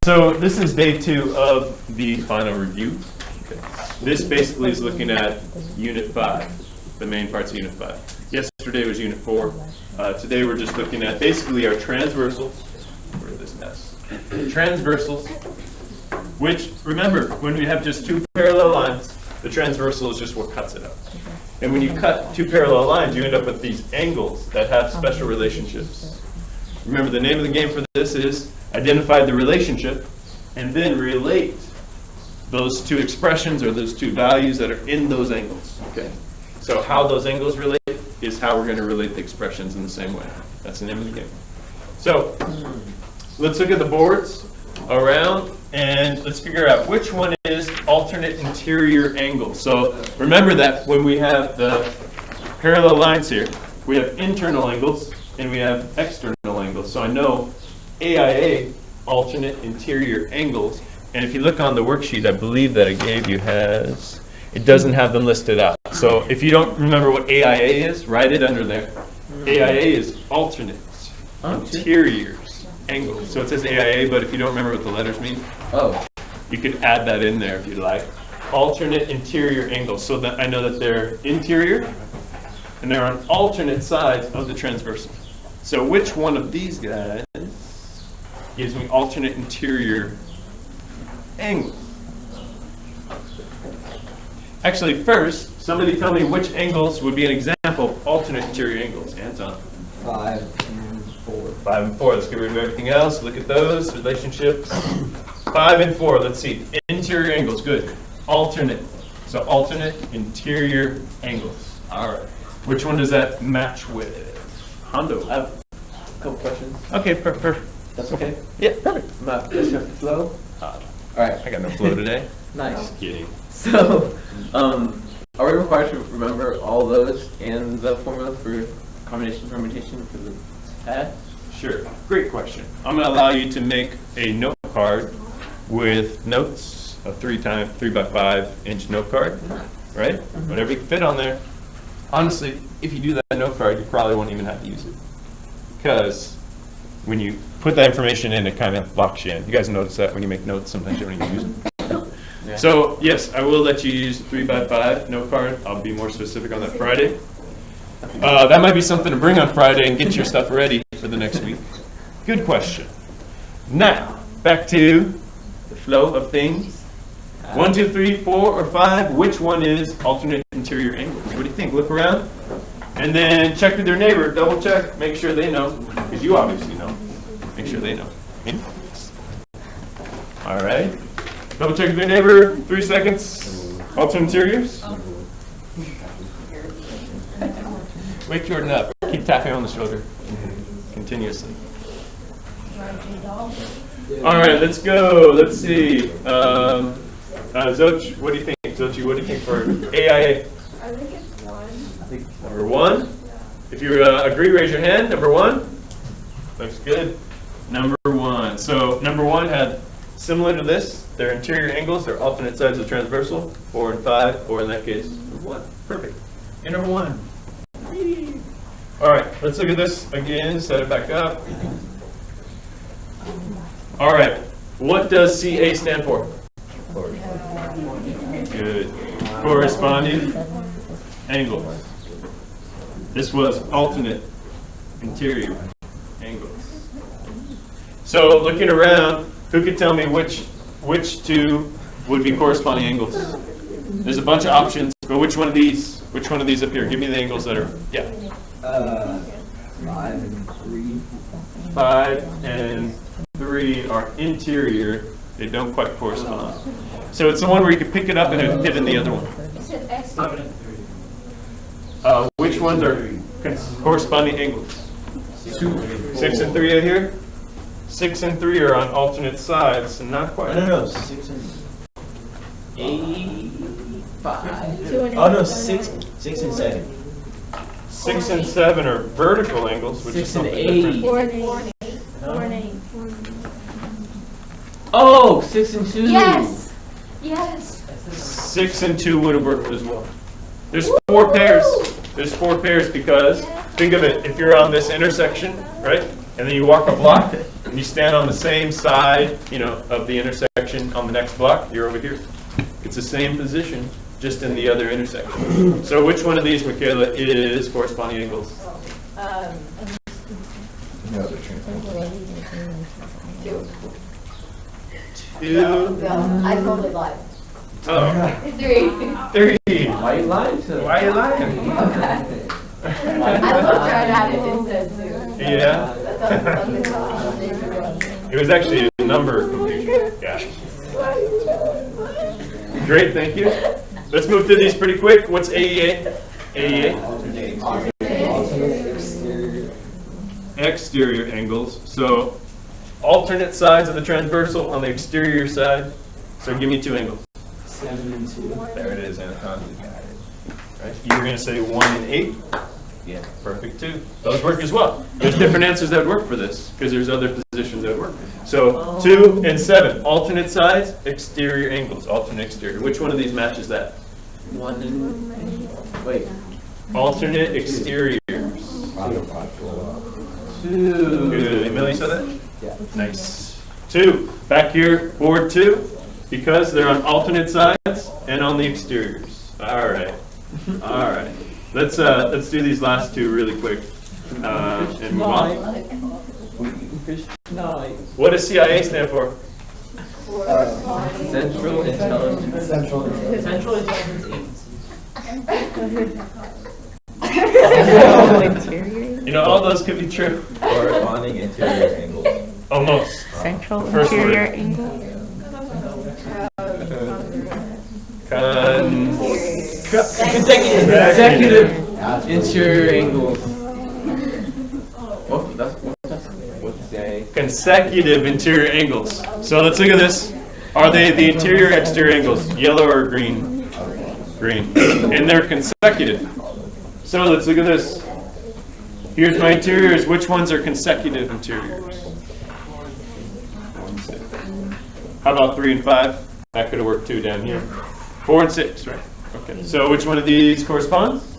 So this is day 2 of the final review. Okay. This basically is looking at Unit 5, the main parts of Unit 5. Yesterday was Unit 4. Today we're just looking at basically our transversals. Where is this mess? Transversals, which, remember, when we have just two parallel lines, the transversal is just what cuts it out. And when you cut two parallel lines, you end up with these angles that have special relationships. Remember, the name of the game for this is identify the relationship and then relate those two expressions or those two values that are in those angles. Okay. So how those angles relate is how we're going to relate the expressions in the same way. That's the name of the game. So let's look at the boards around and let's figure out which one is alternate interior angles. So remember that when we have the parallel lines here, we have internal angles and we have external angles. So I know AIA, alternate interior angles, and if you look on the worksheet, I believe that I gave you it doesn't have them listed out. So if you don't remember what AIA is, write it under there. AIA is alternate interior angles. So it says AIA, but if you don't remember what the letters mean, you could add that in there if you'd like. Alternate interior angles, so that I know that they're interior and they're on alternate sides of the transversal. So which one of these guys gives me alternate interior angles? Actually, first, somebody tell me which angles would be an example of alternate interior angles. Anton. 5 and 4. 5 and 4. Let's get rid of everything else. Look at those relationships. 5 and 4. Let's see. Interior angles. Good. Alternate. So alternate interior angles. All right. Which one does that match with? Hondo. I have a couple questions. Okay, perfect. That's okay? Yeah, perfect. Does you have flow? All right. I got no flow today. Nice. Just kidding. So, are we required to remember all those and the formula for combination permutation for the test? Sure. Great question. I'm going to allow you to make a note card with notes, a 3x5 note card, right? Whatever you can fit on there. Honestly, if you do that note card, you probably won't even have to use it. Because when you put that information in, it kind of locks you in. You guys notice that when you make notes, sometimes you don't even use it. Yeah. So, yes, I will let you use 3x5 note card. I'll be more specific on that Friday. That might be something to bring on Friday and get your stuff ready for the next week. Good question. Now, back to the flow of things. 1, 2, 3, 4, or 5. Which one is alternate interior angles? What do you think? Look around. And then check with your neighbor. Double check. Make sure they know. Because you obviously know. Make sure they know. All right. Double check with your neighbor. 3 seconds. Alternate interiors. Wake Jordan up. Keep tapping on the shoulder continuously. All right, let's go. Let's see. Zoch, what do you think? Zochi, what do you think for AIA? I think it's 1. Number 1? Yeah. If you agree, raise your hand. Number 1? Looks good. Number 1. So number 1 had similar to this. Their interior angles, they're alternate sides of the transversal. 4 and 5, or in that case, 1. Perfect. And number 1. All right, let's look at this again. Set it back up. All right, what does CA stand for? Good. Corresponding angles. This was alternate interior angles. So looking around, who could tell me which two would be corresponding angles? There's a bunch of options, but which one of these up here? Give me the angles that are, 5 and 3. 5 and 3 are interior. They don't quite correspond. So it's the one where you can pick it up and it would fit in the other one. Which ones are corresponding angles? 6 and 3 are here. 6 and 3 are on alternate sides, and not quite. No. 6 and 8, 5. Oh no, 6 and 7. 6 and 7 are vertical angles, which 6 is something and 8. different. 4 and 8. 4 and 8. Oh, 6 and 2. Yes. Yes. 6 and 2 would have worked as well. There's 4 pairs. There's 4 pairs because, think of it, if you're on this intersection, right, and then you walk a block, If you stand on the same side, of the intersection on the next block, you're over here. It's the same position, just in the other intersection. So which one of these, Michaela, is corresponding angles? Two. I totally lied. Oh. 3. 3. Why are you lying to Why are you lying? I looked right at it and said 2. Yeah. It was actually a number confusion. Yeah. Great, thank you. Let's move through these pretty quick. What's AEA? AEA? Exterior angles. So alternate sides of the transversal on the exterior side. So give me 2 angles. 7 and 2. There it is, Anton. Right. You're going to say 1 and 8? Yeah, perfect, 2. Those work as well. There's different answers that work for this, because there's other positions that work. So 2 and 7, alternate sides, exterior angles, alternate exterior. Which one of these matches that? 1 and... Wait. Alternate exteriors. 2. Good. Emily said that? Yeah. Nice. 2. Back here, board 2, because they're on alternate sides and on the exteriors. All right. All right. Let's do these last 2 really quick and move on. What does CIA stand for? Central Intelligence. Central Intelligence All those could be true. Corresponding interior angles. Almost. Central First interior word. angle. Consecutive interior angles. What's that? Consecutive interior angles. So let's look at this. Are they the interior exterior angles? Yellow or green? Green. And they're consecutive. So let's look at this. Here's my interiors. Which ones are consecutive interiors? 1, 6. How about 3 and 5? That could have worked too down here. 4 and 6, right? Okay. So which one of these corresponds?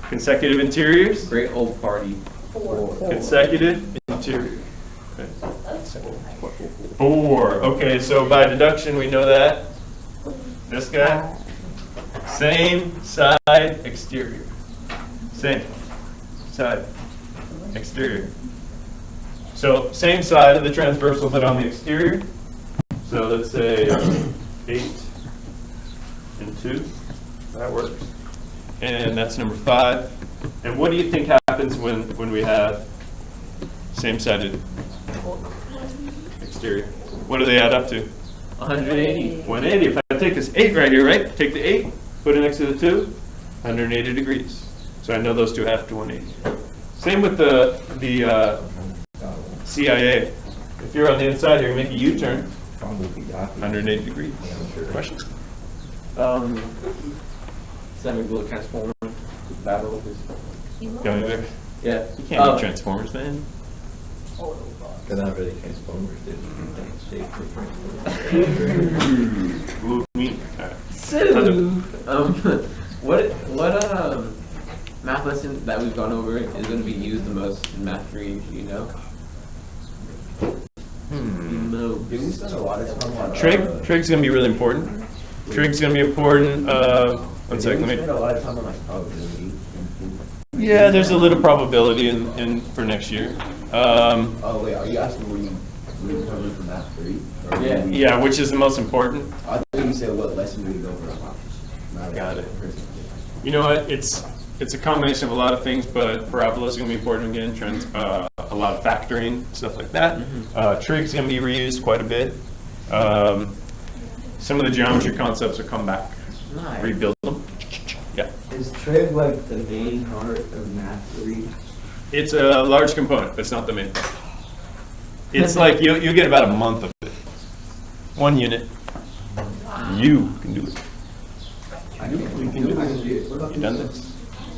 Consecutive interiors? Great old party. Consecutive interior. Okay. 4. Okay, so by deduction we know that. This guy. Same side exterior. Same side exterior. So same side of the transversal but on the exterior. So let's say 8 and 2. That works. And that's number 5. And what do you think happens when we have same-sided exterior? What do they add up to? 180. 180. If I take this 8 right here, right? Take the 8, put it next to the 2, 180 degrees. So I know those two add up to 180. Same with the CIA. If you're on the inside here, you make a U-turn, 180 degrees. Question? Semi-glow transformer battle. Going there? Yeah. You can't be Transformers, man. They're not really transformers, they're transformers. Ooh, me. What math lesson that we've gone over is going to be used the most in math 3? Do you know? No. Did we spend a lot of time on Trig? Trig's going to be really important. Trig's going to be important. One second, let spend me. a lot of time on like probability? Yeah, there's a little probability in for next year. Oh wait, are you asking where you coming from math 3? Or Yeah. Yeah, which is the most important? I think you said what lesson do you go for? Got it. You know what? It's a combination of a lot of things, but parabola is going to be important again. A lot of factoring, stuff like that. Trig's going to be reused quite a bit. Some of the geometry concepts will come back. Nice. Rebuild them. Yeah. Is trig like the main part of math 3? It's a large component, but it's not the main part. It's like you get about a month of it. 1 unit. You can do it. You can do it. You done this?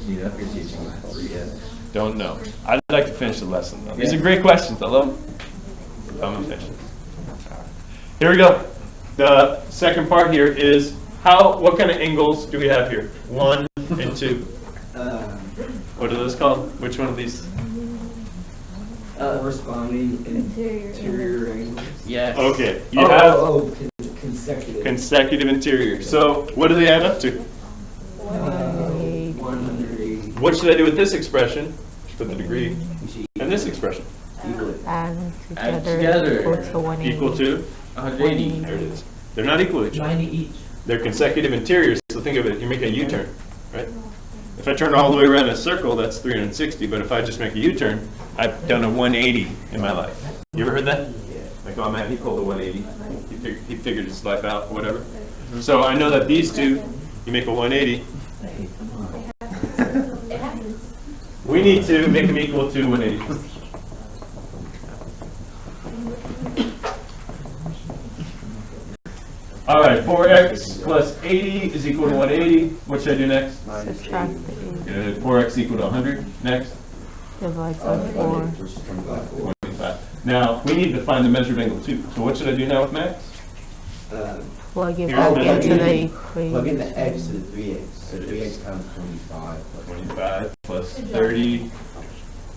You know if you're teaching math 3 yet. Don't know. I'd like to finish the lesson though. These are great questions. I love them. I'm gonna finish it. Here we go. The second part here is what kind of angles do we have here? 1 and 2. What are those called? Which one of these? Corresponding interior angles. Yes. Okay, you have Consecutive. consecutive interior. So what do they add up to? 180. What should I do with this expression? Put the degree. And this expression? Add together. Equal to? 180. There it is. They're not equal to each other. 90 each. They're consecutive interiors, so think of it, you're making a U-turn, right? If I turn all the way around a circle, that's 360, but if I just make a U-turn, I've done a 180 in my life. You ever heard that? Like, oh man, he pulled a 180. He figured his life out, whatever. So I know that these two, you make a 180. We need to make them equal to 180. All right, 4x plus 80 is equal to 180. What should I do next? Subtract the 4x equal to 100. Next? divides by 4. 25. Now, we need to find the measured angle too. So what should I do now with max? Plug it Here's back the into the Plug in equation. the x to the 3x. So 3x times 25. 25 plus 30,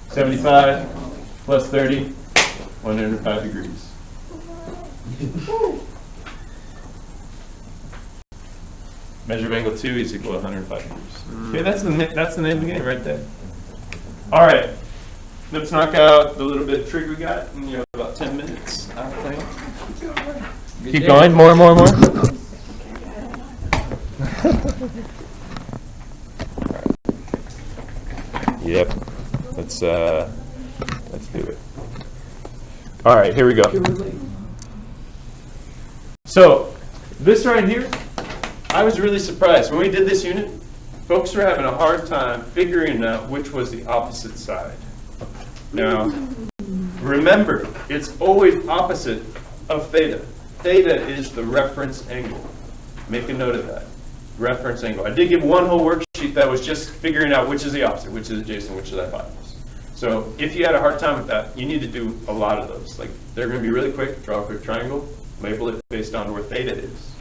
75 plus 30, 105 degrees. Measure of angle 2 is equal to 105 degrees. Okay, that's the name of the game right there. All right, let's knock out the little bit of trig we got, and you have about 10 minutes. Keep going, more and more and more. Yep, let's do it. All right, here we go. So this right here, I was really surprised. When we did this unit, folks were having a hard time figuring out which was the opposite side. Now, remember, it's always opposite of theta. Theta is the reference angle. Make a note of that. Reference angle. I did give one whole worksheet that was just figuring out which is the opposite, which is adjacent, which is hypotenuse. So if you had a hard time with that, you need to do a lot of those. Like, they're going to be really quick. Draw a quick triangle. Label it based on where theta is.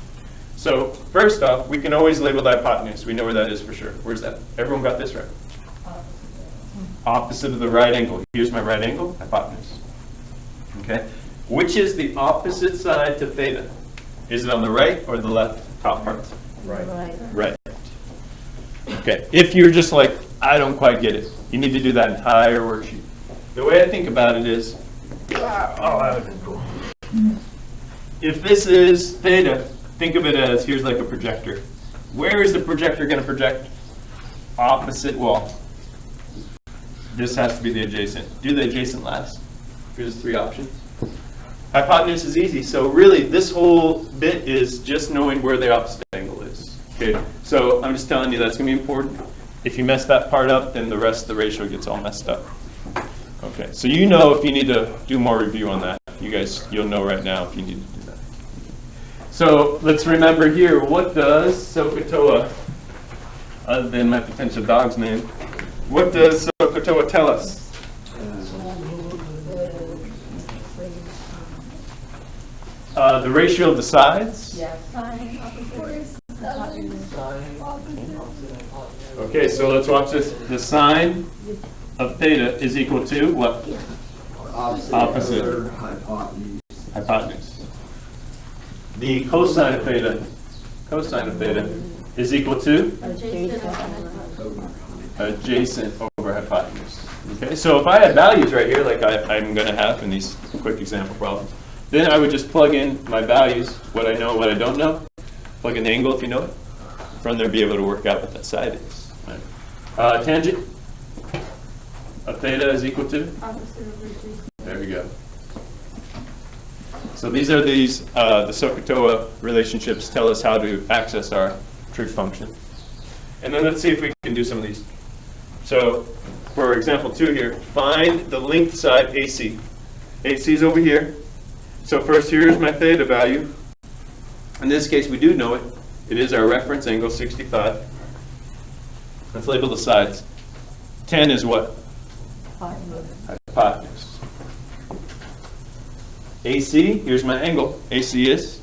So first off, we can always label the hypotenuse. We know where that is for sure. Where's that? Everyone got this right? Opposite of the right angle. Here's my right angle, hypotenuse. Okay. Which is the opposite side to theta? Is it on the right or the left top part? Right. Okay. If you're just like, I don't quite get it, you need to do that entire worksheet. The way I think about it is, that would have been cool. If this is theta, think of it as, here's like a projector. Where is the projector going to project? Opposite wall. This has to be the adjacent. Do the adjacent last. Here's 3 options. Hypotenuse is easy. So really, this whole bit is just knowing where the opposite angle is. Okay. So I'm just telling you that's going to be important. If you mess that part up, then the rest of the ratio gets all messed up. Okay. So you know if you need to do more review on that. You guys, you'll know right now if you need to do that. So let's remember here, what does SOHCAHTOA, other than my potential dog's name, what does SOHCAHTOA tell us? The ratio of the sides? Yes. Okay, so let's watch this. The sine of theta is equal to what? Opposite. Hypotenuse. The cosine of theta is equal to adjacent over hypotenuse. Okay, so if I had values right here, like I'm going to have in these quick example problems, then I would just plug in my values, what I know, what I don't know, plug in the angle if you know it, from there be able to work out what that side is. Right. Tangent of theta is equal to? There we go. So these are the SOHCAHTOA relationships tell us how to access our trig function. And then let's see if we can do some of these. So for example 2 here, find the length side AC. AC is over here. So first, here's my theta value. In this case, we do know it. It is our reference angle, 65. Let's label the sides. 10 is what? Hypotenuse. AC, here's my angle. AC is?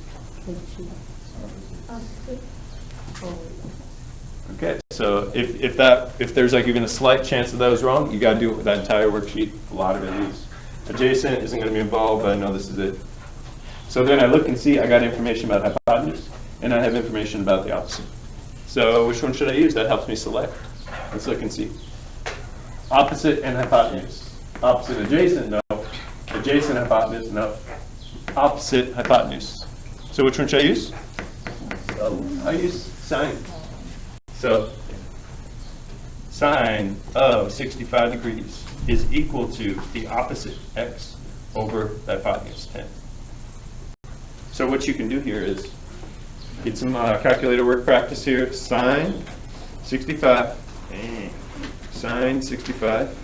Okay, so if there's like even a slight chance that that was wrong, you got to do it with that entire worksheet. A lot of it is. Adjacent isn't going to be involved, but I know this is it. So then I look and see I got information about hypotenuse, and I have information about the opposite. So which one should I use? That helps me select. Let's look and see. Opposite and hypotenuse. Opposite adjacent, no. Adjacent hypotenuse, no. Opposite hypotenuse. So which one should I use? I use sine. So sine of 65 degrees is equal to the opposite x over the hypotenuse 10. So what you can do here is get some calculator work practice here. Sine 65. Sine 65.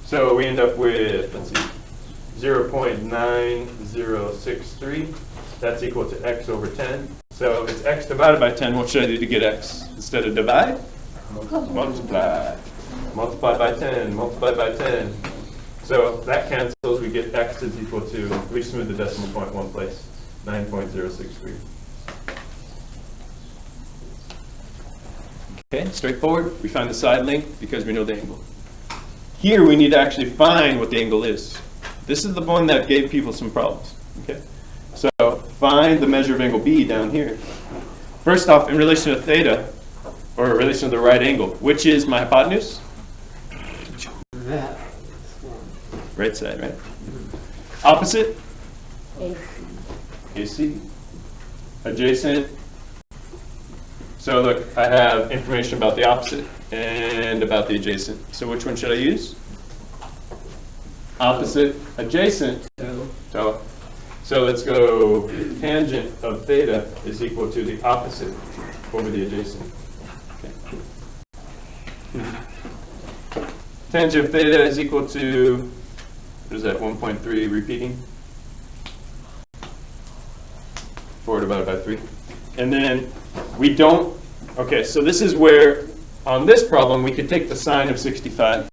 So we end up with, let's see, 0.9063. That's equal to x over 10. So it's x divided by 10. What should I do to get x? Instead of divide, multiply. Multiply by 10, multiply by 10. So that cancels. We get x is equal to, we smooth the decimal point one place, 9.063. Okay, straightforward. We find the side length because we know the angle. Here we need to actually find what the angle is. This is the one that gave people some problems. Okay, so find the measure of angle B down here. First off, in relation to theta, or in relation to the right angle, which is my hypotenuse? That. Right side, right? Opposite? AC. AC. Adjacent. So look, I have information about the opposite and about the adjacent. So which one should I use? Opposite, adjacent. So let's go tangent of theta is equal to the opposite over the adjacent. Okay. Tangent of theta is equal to, what is that, 1.3 repeating? 4 divided by 3. And then we don't, okay, so this is where, on this problem, we could take the sine of 65,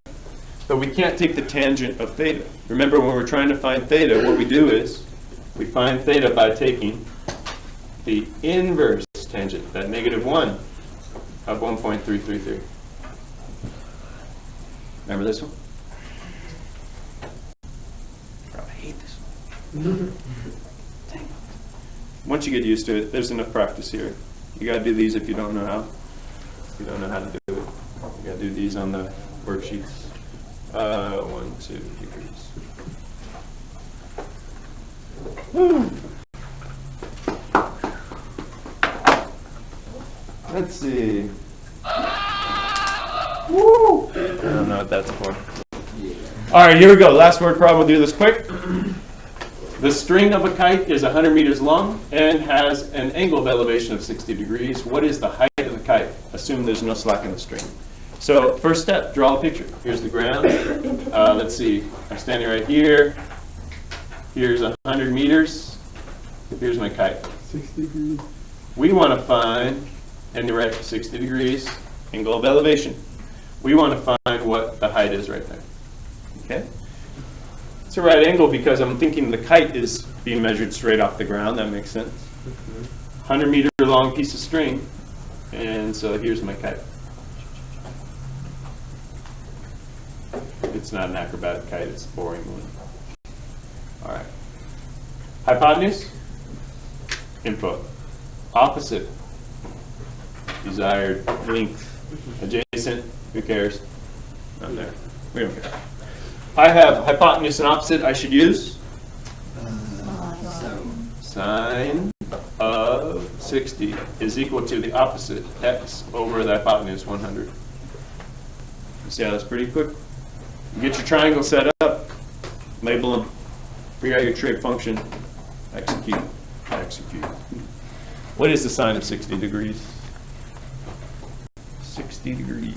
but we can't take the tangent of theta. Remember, when we're trying to find theta, what we do is we find theta by taking the inverse tangent, that -1 of 1.333. Remember this one? I hate this one. Once you get used to it, there's enough practice here. You got to do these if you don't know how. If you don't know how to do it, you got to do these on the worksheets. 1, 2 degrees. Woo. Let's see. Woo. I don't know what that's for. All right, here we go. Last word problem. We'll do this quick. The string of a kite is 100 meters long and has an angle of elevation of 60 degrees. What is the height of the kite? Assume there's no slack in the string. So first step, draw a picture. Here's the ground. Let's see. I'm standing right here. Here's 100 meters. Here's my kite. 60 degrees. We want to find, and you're right, 60 degrees, angle of elevation. We want to find what the height is right there. Okay? It's a right angle because I'm thinking the kite is being measured straight off the ground. That makes sense. 100 meter long piece of string. And so here's my kite. It's not an acrobatic kite, it's a boring one. All right. Hypotenuse? Info. Opposite. Desired length. Adjacent? Who cares? Not there. We don't care. I have hypotenuse and opposite I should use. Sine of 60 is equal to the opposite, x, over the hypotenuse, 100. You see how that's pretty quick? You get your triangle set up, label them, figure out your trig function, execute, execute. What is the sine of 60 degrees? 60 degrees.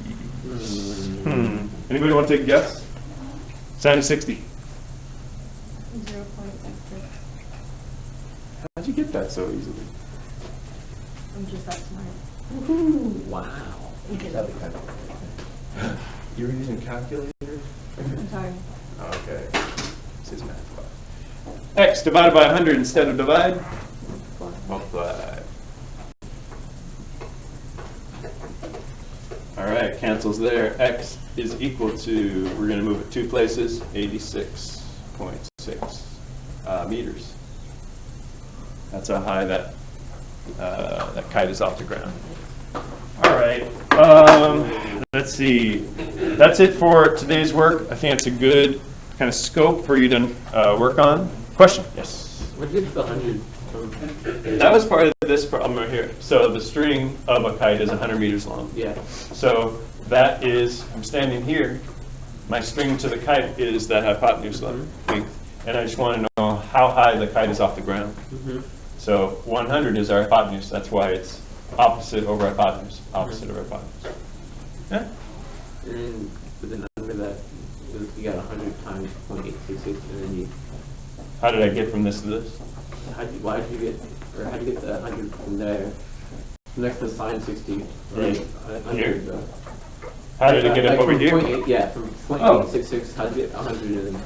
Anybody want to take a guess? Sine of 60. 0.66. How'd you get that so easily? I'm just that smart. Wow. You were using calculator? I'm sorry. Okay. This is math class. X divided by 100 instead of divide? Multiply. All right, cancels there. X is equal to, we're going to move it 2 places, 86.6 meters. That's how high that kite is off the ground. All right. Let's see. That's it for today's work. I think it's a good kind of scope for you to work on. Question? Yes. Where did you get the 100 from? That was part of this problem right here. So the string of a kite is 100 meters long. Yeah. So that is, I'm standing here, my string to the kite is that hypotenuse length, and I just want to know how high the kite is off the ground. So 100 is our hypotenuse, that's why it's opposite over hypotenuse, opposite over hypotenuse. Yeah? But then under that, you got 100 times 0.866, and then you, How did I get from this to this? why did you get, or how did you get the 100 from there? Next to sine 60, right? Here? How did it get up over here? From 0.8, yeah, from 0.866, how did you get 100 and then,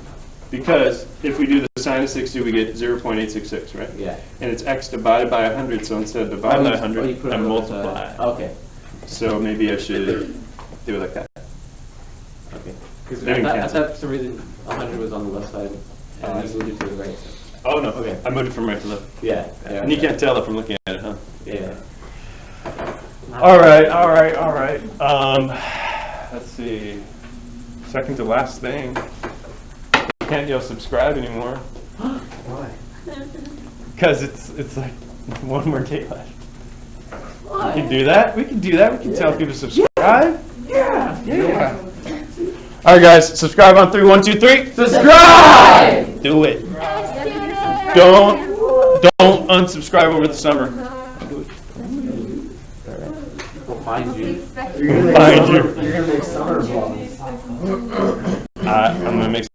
Because if we do the sine of 60, we get 0.866, right? yeah. And it's x divided by 100, so instead of dividing by 100, I multiply. Okay. So maybe I should do it like that. Okay. Because There you I can. thought for some reason 100 was on the left side, and you moved it to the right side. Oh, no. Okay. I moved it from right to left. Yeah. And you can't tell it from looking at it, huh? Yeah. All right. Let's see. Second to last thing. You can't yell subscribe anymore. Why? Because it's like one more day left. We can do that. We can tell people to subscribe. Yeah. All right, guys. Subscribe on 3. 1, 2, 3. Subscribe! Do it. Don't unsubscribe over the summer. We'll find you. You're gonna Find you. You're gonna make summer balls. I'm gonna make